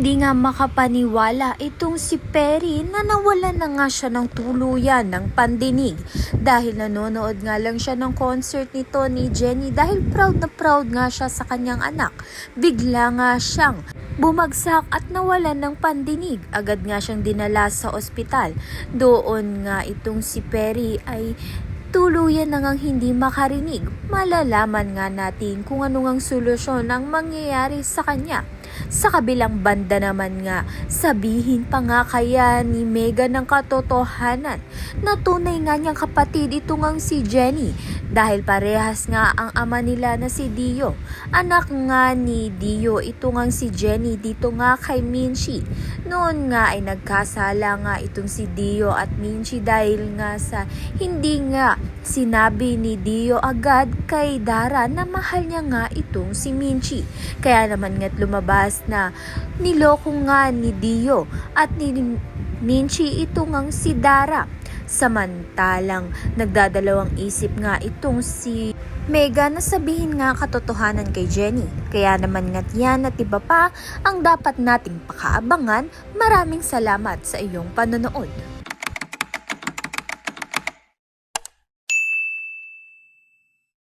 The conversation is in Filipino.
Hindi nga makapaniwala itong si Perry na nawalan na nga siya ng tuluyan ng pandinig dahil nanonood nga lang siya ng concert nito ni Jennie dahil proud na proud nga siya sa kanyang anak. Bigla nga siyang bumagsak at nawalan ng pandinig. Agad nga siyang dinala sa ospital. Doon nga itong si Perry ay tuluyan na ngang hindi makarinig. Malalaman nga natin kung ano ngang solusyon ang mangyayari sa kanya. Sa kabilang banda naman nga, sabihin pa nga kaya ni Megan ng katotohanan na tunay nga niyang kapatid ito ngang si Jennie dahil parehas nga ang ama nila na si Dio. Anak nga ni Dio ito ngang si Jennie dito nga kay Minchie. Noon nga ay nagkasala nga itong si Dio at Minchie dahil nga sa hindi nga sinabi ni Dio agad kay Dara na mahal niya nga itong si Minchie. Kaya naman nga't lumabas na niloko nga ni Dio at ni Minchie ito ngang si Dara. Samantalang nagdadalawang isip nga itong si Megan na sabihin nga katotohanan kay Jennie. Kaya naman nga't yan at iba pa ang dapat nating pakaabangan. Maraming salamat sa iyong panonood.